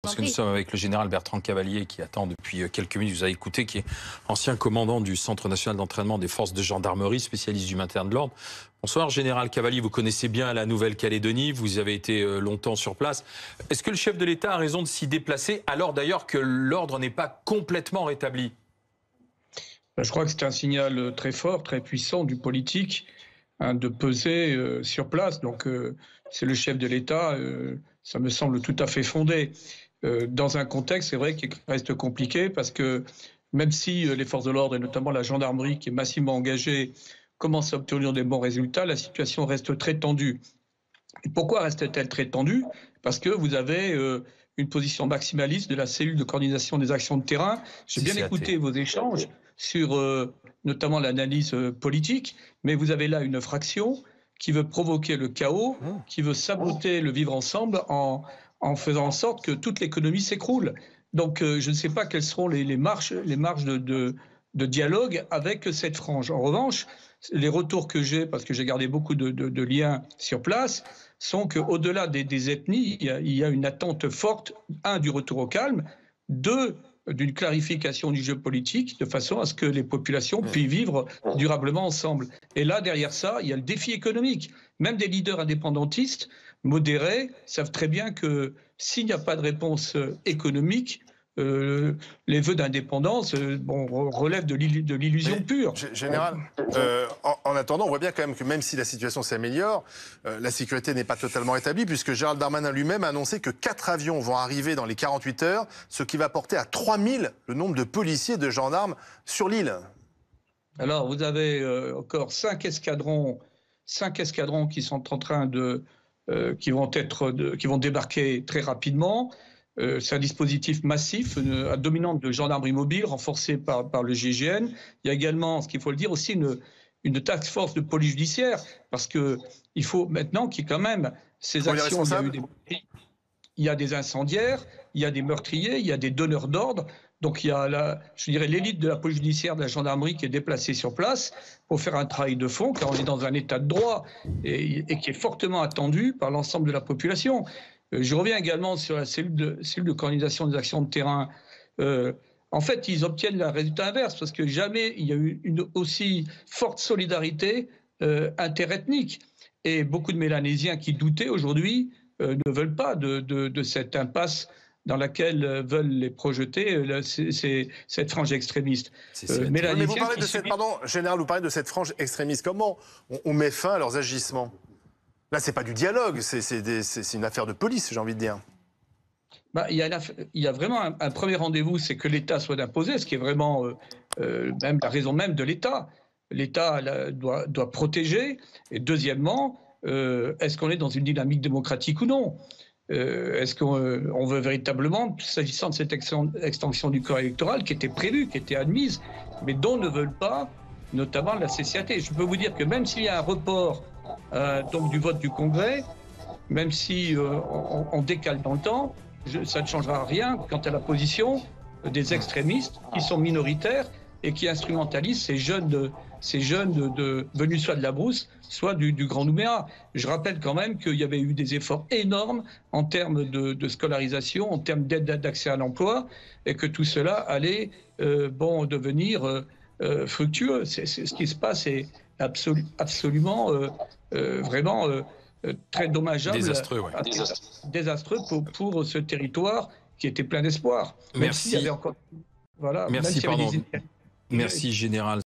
parce que nous sommes avec le général Bertrand Cavalier qui attend depuis quelques minutes, vous avez écouté, qui est ancien commandant du Centre national d'entraînement des forces de gendarmerie, spécialiste du maintien de l'ordre. Bonsoir général Cavalier, vous connaissez bien la Nouvelle-Calédonie, vous avez été longtemps sur place. Est-ce que le chef de l'État a raison de s'y déplacer, alors d'ailleurs que l'ordre n'est pas complètement rétabli? Je crois que c'est un signal très fort, très puissant du politique, de peser sur place. Donc c'est le chef de l'État, ça me semble tout à fait fondé. Dans un contexte, c'est vrai, qui reste compliqué, parce que même si les forces de l'ordre, et notamment la gendarmerie qui est massivement engagée, commencent à obtenir des bons résultats, la situation reste très tendue. Et pourquoi reste-t-elle très tendue? Parce que vous avez une position maximaliste de la cellule de coordination des actions de terrain. J'ai bien écouté vos échanges sur notamment l'analyse politique, mais vous avez là une fraction qui veut provoquer le chaos, qui veut saboter le vivre ensemble en faisant en sorte que toute l'économie s'écroule. Donc je ne sais pas quelles seront les marges de dialogue avec cette frange. En revanche, les retours que j'ai, parce que j'ai gardé beaucoup de liens sur place, sont qu'au-delà des ethnies, il y a une attente forte, du retour au calme, d'une clarification du jeu politique, de façon à ce que les populations puissent vivre durablement ensemble. Et là, derrière ça, il y a le défi économique. Même des leaders indépendantistes modérés savent très bien que s'il n'y a pas de réponse économique, les vœux d'indépendance relèvent de l'illusion pure. Général, en attendant, on voit bien quand même que même si la situation s'améliore, la sécurité n'est pas totalement établie, puisque Gérald Darmanin lui-même a annoncé que 4 avions vont arriver dans les 48 heures, ce qui va porter à 3000 le nombre de policiers et de gendarmes sur l'île. Alors, vous avez encore 5 escadrons qui sont en train qui vont débarquer très rapidement. C'est un dispositif massif, à dominante de gendarmerie mobile, renforcé par le GIGN. Il y a également, ce qu'il faut le dire, aussi une task force de police judiciaire, parce qu'il faut maintenant qu'il y ait quand même ces actions. Il y a des incendiaires, il y a des meurtriers, il y a des donneurs d'ordre. Donc il y a, je dirais, l'élite de la police judiciaire, de la gendarmerie qui est déplacée sur place pour faire un travail de fond, car on est dans un état de droit et qui est fortement attendu par l'ensemble de la population. Je reviens également sur la cellule de coordination des actions de terrain. En fait, ils obtiennent le résultat inverse, parce que jamais il y a eu une aussi forte solidarité interethnique. Et beaucoup de Mélanésiens qui doutaient aujourd'hui ne veulent pas de cette impasse dans laquelle veulent les projeter cette frange extrémiste. Mais vous parlez de cette, pardon, général, vous parlez de cette frange extrémiste. Comment on met fin à leurs agissements? Là, c'est pas du dialogue, c'est une affaire de police, j'ai envie de dire. Il y a vraiment un premier rendez-vous, c'est que l'État soit imposé, ce qui est vraiment même la raison même de l'État. L'État doit protéger. Et deuxièmement, est-ce qu'on est dans une dynamique démocratique ou non? Est-ce qu'on veut véritablement, s'agissant de cette extension du corps électoral qui était prévue, qui était admise, mais dont ne veulent pas, notamment la CCAT? Je peux vous dire que même s'il y a un report donc du vote du Congrès, même si on décale dans le temps, ça ne changera rien quant à la position des extrémistes qui sont minoritaires et qui instrumentalisent ces jeunes venus soit de la brousse, soit du Grand Nouméa. Je rappelle quand même qu'il y avait eu des efforts énormes en termes de scolarisation, en termes d'aide d'accès à l'emploi, et que tout cela allait devenir fructueux. Ce qui se passe est absolument vraiment très dommageable, désastreux, désastreux pour ce territoire qui était plein d'espoir. Merci. Même s'il y avait encore, voilà, Merci, même s'il y avait Merci, général.